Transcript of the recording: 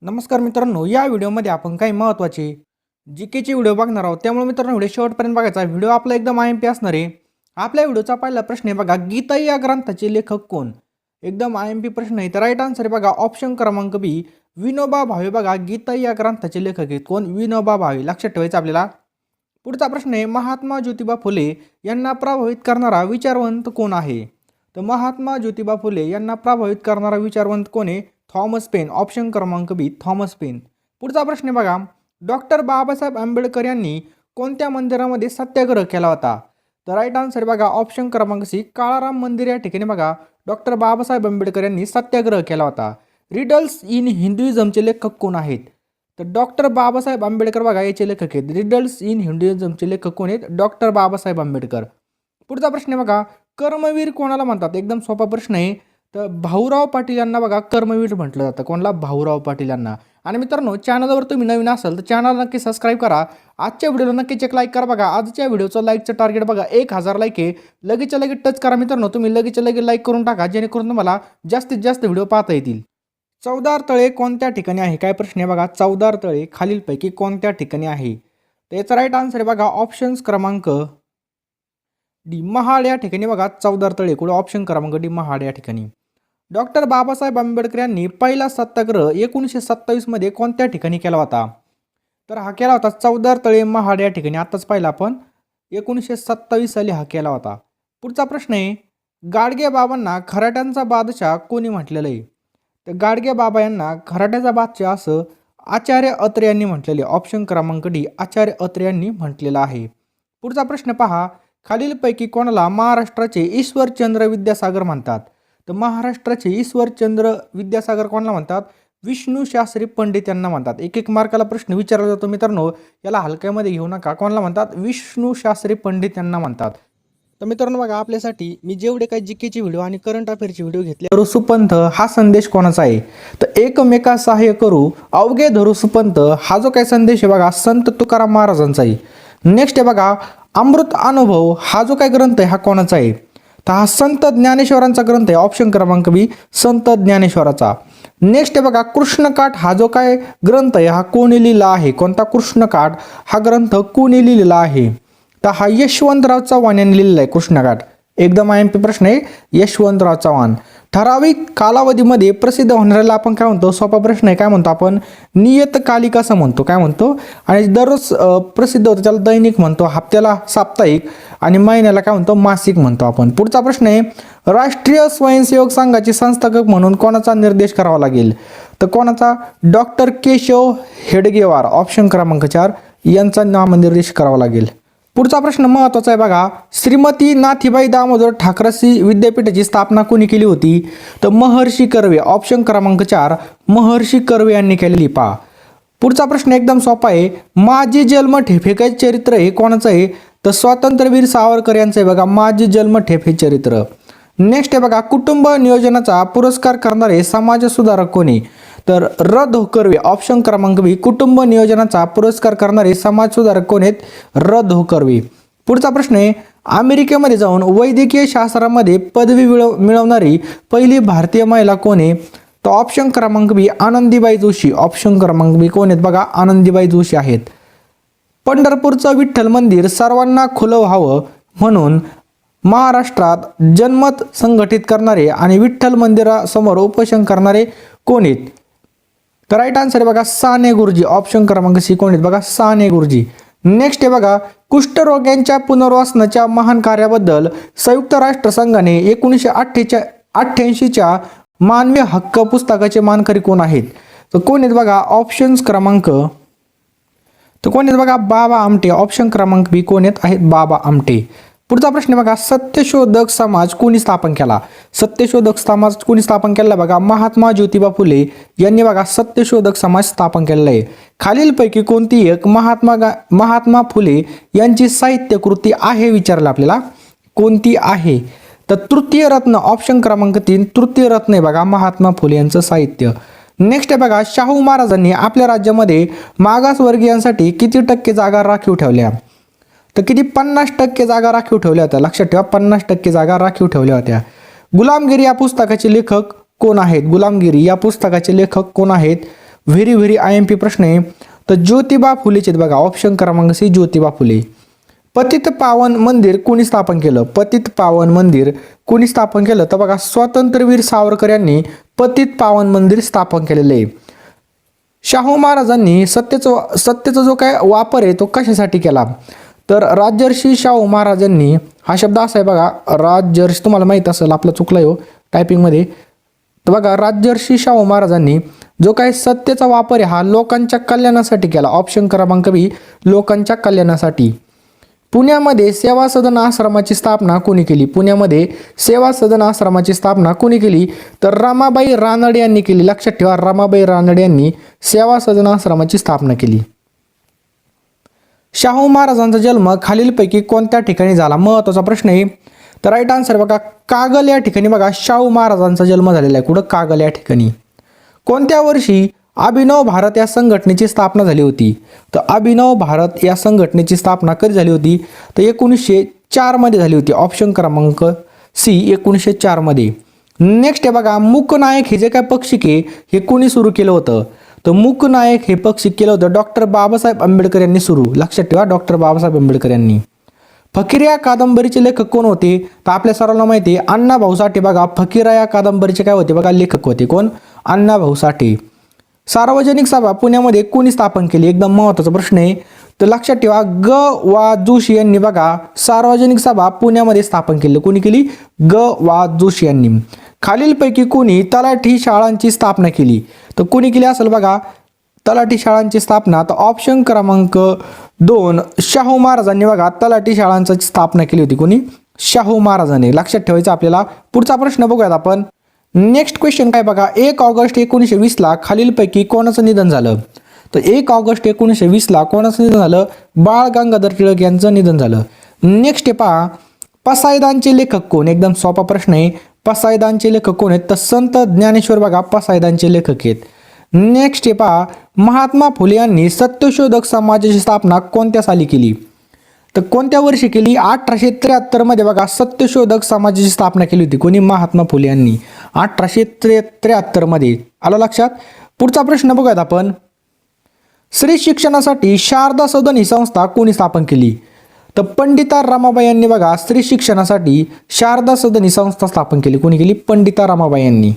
नमस्कार मित्रांनो, या व्हिडिओमध्ये आपण काही महत्त्वाचे जीकेचे व्हिडिओ बघणार आहोत. त्यामुळे मित्रांनो व्हिडिओ शेवटपर्यंत बघायचा. व्हिडिओ आपला एकदम आयएमपी असणार आहे. आपल्या व्हिडिओचा पहिला प्रश्न आहे बघा, गीता या ग्रंथाचे लेखक कोण? एकदम आयएमपी प्रश्न आहे. तर राईट आन्सर आहे बघा ऑप्शन क्रमांक बी, विनोबा भावे. बघा गीता या ग्रंथाचे लेखक आहेत कोण? विनोबा भावे. लक्षात ठेवायचं आपल्याला. पुढचा प्रश्न आहे, महात्मा ज्योतिबा फुले यांना प्रभावित करणारा विचारवंत कोण आहे? तर महात्मा ज्योतिबा फुले यांना प्रभावित करणारा विचारवंत कोण आहे? Thomas pen. ऑप्शन क्रमांक बी, थॉमस पेन. पुढचा प्रश्न आहे बघा, डॉक्टर बाबासाहेब आंबेडकर यांनी कोणत्या मंदिरामध्ये सत्याग्रह केला होता? तर राईट आन्सर बघा ऑप्शन क्रमांक सी, काळाराम मंदिर या ठिकाणी बघा डॉक्टर बाबासाहेब आंबेडकर यांनी सत्याग्रह केला होता. रिडल्स इन हिंदुइझमचे लेखक कोण आहेत? तर डॉक्टर बाबासाहेब आंबेडकर बघा याचे लेखक आहेत. रिडल्स इन हिंदुइझमचे लेखक कोण आहेत? डॉक्टर बाबासाहेब आंबेडकर. पुढचा प्रश्न आहे बघा, कर्मवीर कोणाला म्हणतात? एकदम सोपा प्रश्न आहे. तर भाऊराव पाटील यांना बघा कर्मवीर म्हटलं जातं. कोणाला? भाऊराव पाटील यांना. आणि मित्रांनो, चॅनलवर तुम्ही नवीन असाल तर चॅनल नक्की सबस्क्राईब करा. आजच्या व्हिडिओला नक्कीच एक लाईक करा. बघा आजच्या व्हिडिओचं लाईकचं टार्गेट बघा 1000 लाईक आहे. लगेचच्या लगेच टच करा मित्रांनो. तुम्ही लगेचच्या लगेच लाईक करून टाका, जेणेकरून तुम्हाला जास्तीत जास्त व्हिडिओ पाहता येतील. चौदार तळे कोणत्या ठिकाणी आहे? काय प्रश्न आहे बघा, चौदार तळे खालीलपैकी कोणत्या ठिकाणी आहे? तर याचा राईट आन्सर आहे बघा ऑप्शन्स क्रमांक डी, महाड या ठिकाणी. बघा चौदार तळे कुठे? ऑप्शन क्रमांक डी, महाड या ठिकाणी. डॉक्टर बाबासाहेब आंबेडकर यांनी पहिला सत्याग्रह 1927 मध्ये कोणत्या ठिकाणी केला होता? तर हा केला होता चौदार तळे, महाड या ठिकाणी. आताच पाहिला आपण 1927 साली हा केला होता. पुढचा प्रश्न आहे, गाडगे बाबांना खराट्यांचा बादशाह कोणी म्हटलेलं आहे? तर गाडगे बाबा यांना खराट्याचा बादशाह असं आचार्य अत्रे यांनी म्हटलेले. ऑप्शन क्रमांक डी, आचार्य अत्रे यांनी म्हटलेलं आहे. पुढचा प्रश्न पहा, खालीलपैकी कोणाला महाराष्ट्राचे ईश्वरचंद्र विद्यासागर म्हणतात? तर महाराष्ट्राचे ईश्वरचंद्र विद्यासागर कोणाला म्हणतात? विष्णू शास्त्री पंडित यांना म्हणतात. एक एक मार्काला प्रश्न विचारला जातो मित्रांनो, याला हलक्यामध्ये घेऊ नका. कोणाला म्हणतात? विष्णू शास्त्री पंडित यांना म्हणतात. तर मित्रांनो बघा, आपल्यासाठी मी जेवढे काही जीकेचे व्हिडिओ आणि करंट अफेअरचे व्हिडिओ घेतले, धरू सुपंथ हा संदेश कोणाचा आहे? तर एकमेका सहाय्य करू अवघे धरू सुपंथ हा जो काही संदेश आहे बघा संत तुकाराम महाराजांचा आहे. नेक्स्ट आहे बघा, अमृत अनुभव हा जो काही ग्रंथ आहे हा कोणाचा आहे? तर हा संत ज्ञानेश्वरांचा ग्रंथ आहे. ऑप्शन क्रमांक बी, संत ज्ञानेश्वराचा. नेक्स्ट आहे बघा, कृष्णकाठ हा जो काय ग्रंथ आहे हा कोणी लिहिला आहे? कोणता? कृष्णकाठ हा ग्रंथ कोणी लिहिलेला आहे? तर हा यशवंतराव चव्हाण यांनी लिहिलेला आहे कृष्णकाठ. एकदम आयएमपी प्रश्न आहे, यशवंतराव चव्हाण. ठराविक कालावधीमध्ये प्रसिद्ध होणाऱ्याला आपण काय म्हणतो? सोपा प्रश्न आहे. काय म्हणतो आपण? नियतकालिक असं म्हणतो. काय म्हणतो? आणि दररोज प्रसिद्ध होतं त्याला दैनिक म्हणतो, हप्त्याला साप्ताहिक, आणि महिन्याला काय म्हणतो? मासिक म्हणतो आपण. पुढचा प्रश्न आहे, राष्ट्रीय स्वयंसेवक संघाचे संस्थापक म्हणून कोणाचा निर्देश करावा लागेल? तर कोणाचा? डॉक्टर केशव हेडगेवार. ऑप्शन क्रमांक 4 यांचा नामनिर्देश करावा लागेल. पुढचा प्रश्न महत्त्वाचा आहे बघा, श्रीमती नाथीबाई दामोदर ठाकरसी विद्यापीठाची स्थापना कोणी केली होती? तर महर्षी कर्वे. ऑप्शन क्रमांक 4 महर्षी कर्वे यांनी केलेली. पहा पुढचा प्रश्न एकदम सोपा आहे, माझी जन्मठेप हे काय चरित्र हे कोणाचं आहे? तर स्वातंत्र्यवीर सावरकर यांचं आहे बघा माझी जन्मठेप हे चरित्र. नेक्स्ट आहे बघा, कुटुंब नियोजनाचा पुरस्कार करणारे समाज सुधारक कोणी? तर र. धोकर्वे. ऑप्शन क्रमांक बी, कुटुंब नियोजनाचा पुरस्कार करणारे समाज सुधारक कोण आहेत? र. धोकर्वे. पुढचा प्रश्न आहे, अमेरिकेमध्ये जाऊन वैद्यकीय शास्त्रामध्ये पदवी मिळवणारी पहिली भारतीय महिला कोण आहे? तर ऑप्शन क्रमांक बी, आनंदीबाई जोशी. ऑप्शन क्रमांक बी कोण आहेत बघा? आनंदीबाई जोशी आहेत. पंढरपूरचं विठ्ठल मंदिर सर्वांना खुलं व्हावं म्हणून महाराष्ट्रात जनमत संघटित करणारे आणि विठ्ठल मंदिरासमोर उपोषण करणारे कोण आहेत? तर राईट आन्सर आहे बघा साने गुरुजी. ऑप्शन क्रमांक सी कोण आहेत बघा? साने गुरुजी. नेक्स्ट आहे बघा, कुष्ठरोग्यांच्या पुनर्वसनाच्या महान कार्याबद्दल संयुक्त राष्ट्र संघाने 1988च्या मानवी हक्क पुस्तकाचे मानकरी कोण आहेत? तर कोण आहेत बघा? ऑप्शन्स क्रमांक तर कोण आहेत बघा? बाबा आमटे. ऑप्शन क्रमांक बी कोण आहेत? बाबा आमटे. पुढचा प्रश्न बघा, सत्यशोधक समाज कोणी स्थापन केला? सत्यशोधक समाज कोणी स्थापन केला बघा? महात्मा ज्योतिबा फुले यांनी बघा सत्यशोधक समाज स्थापन केलेला आहे. खालीलपैकी कोणती एक महात्मा फुले यांची साहित्य कृती आहे विचारलं आपल्याला? कोणती आहे? तर तृतीय रत्न. ऑप्शन क्रमांक 3 तृतीय रत्न आहे बघा महात्मा फुले यांचं साहित्य. नेक्स्ट आहे बघा, शाहू महाराजांनी आपल्या राज्यामध्ये मागासवर्गीयांसाठी किती टक्के जागा राखीव ठेवल्या? तर किती? 50% जागा राखीव ठेवल्या होत्या. लक्षात ठेवा, 50% जागा राखीव ठेवल्या होत्या. गुलामगिरी या पुस्तकाचे लेखक कोण आहेत? गुलामगिरी या पुस्तकाचे लेखक कोण आहेत? व्हेरी व्हेरी IMP प्रश्न आहे. तर ज्योतिबा फुलेचे आहेत बघा, ऑप्शन क्रमांक सी ज्योतिबा फुले. पतित पावन मंदिर कोणी स्थापन केलं? पतित पावन मंदिर कोणी स्थापन केलं? तर बघा स्वातंत्र्यवीर सावरकर यांनी पतित पावन मंदिर स्थापन केलेलं आहे. शाहू महाराजांनी सत्तेचा जो काय वापर आहे तो कशासाठी केला? तर राजर्षी शाहू महाराजांनी, हा शब्द असा आहे बघा, राजर्षी तुम्हाला माहीत असेल, आपला चुकला हो टायपिंगमध्ये. तर बघा राजर्षी शाहू महाराजांनी जो काही सत्तेचा वापर आहे हा लोकांच्या कल्याणासाठी केला. ऑप्शन क्रमांक बी लोकांच्या कल्याणासाठी. पुण्यामध्ये सेवा सदन आश्रमाची स्थापना कोणी केली? पुण्यामध्ये सेवा सदन आश्रमाची स्थापना कोणी केली? तर रमाबाई रानडे यांनी केली. लक्षात ठेवा, रमाबाई रानडे यांनी सेवा सदन आश्रमाची स्थापना केली. शाहू महाराजांचा जन्म खालीलपैकी कोणत्या ठिकाणी झाला? महत्त्वाचा प्रश्न आहे. तर राईट आन्सर बघा कागल या ठिकाणी बघा शाहू महाराजांचा जन्म झालेला आहे. कुठं? कागल या ठिकाणी. कोणत्या वर्षी अभिनव भारत या संघटनेची स्थापना झाली होती? तर अभिनव भारत या संघटनेची स्थापना कधी झाली होती? तर 1904 मध्ये झाली होती. ऑप्शन क्रमांक सी 1904 मध्ये. नेक्स्ट आहे बघा मूकनायक हे जे काय पक्षिक आहे हे कोणी सुरू केलं होतं? तर मूकनायक हे पक्षिक केलं होतं डॉक्टर बाबासाहेब आंबेडकर यांनी सुरू. लक्षात ठेवा, डॉक्टर बाबासाहेब आंबेडकर यांनी. फकीरा या कादंबरीचे लेखक कोण होते? तर आपल्या सर्वांना माहिती आहे अण्णाभाऊ साठे. बघा फकीरा या कादंबरीचे काय होते बघा लेखक होते कोण? अण्णाभाऊ साठे. सार्वजनिक सभा पुण्यामध्ये कोणी स्थापन केली? एकदम महत्त्वाचा प्रश्न आहे. तर लक्षात ठेवा वा जोशी यांनी बघा सार्वजनिक सभा पुण्यामध्ये स्थापन केली. कोणी केली? वा जोशी यांनी. खालीलपैकी कोणी तलाठी शाळांची स्थापना केली? तर कोणी केली असेल बघा तलाठी शाळांची स्थापना? तर ऑप्शन क्रमांक 2 शाहू महाराजांनी बघा तलाठी शाळांची स्थापना केली होती. कोणी? शाहू महाराजांनी. लक्षात ठेवायचं आपल्याला. पुढचा प्रश्न बघूयात आपण. नेक्स्ट क्वेश्चन काय बघा 1 ऑगस्ट 1920 खालीलपैकी कोणाचं निधन झालं? तर 1 ऑगस्ट 1920 कोणाचं निधन झालं? बाळ गंगाधर टिळक यांचं निधन झालं. नेक्स्ट आहे पहा पसायदानचे लेखक कोण? एकदम सोपा प्रश्न आहे. पसायदानचे लेखक कोण आहेत? तर संत ज्ञानेश्वर बघा पसायदानचे लेखक आहेत. नेक्स्ट आहे पहा महात्मा फुले यांनी सत्यशोधक समाजाची स्थापना कोणत्या साली केली? तर कोणत्या वर्षी केली? 1873 मध्ये बघा सत्यशोधक समाजाची स्थापना केली होती. कोणी? महात्मा फुले यांनी 1873 मध्ये. आलं लक्षात? पुढचा प्रश्न बघूयात आपण. स्त्री शिक्षणासाठी शारदा सदन ही संस्था कोणी स्थापन केली? तर पंडिता रमाबाई यांनी बघा स्त्री शिक्षणासाठी शारदा सदन ही संस्था स्थापन केली. कोणी केली? पंडिता रमाबाई यांनी.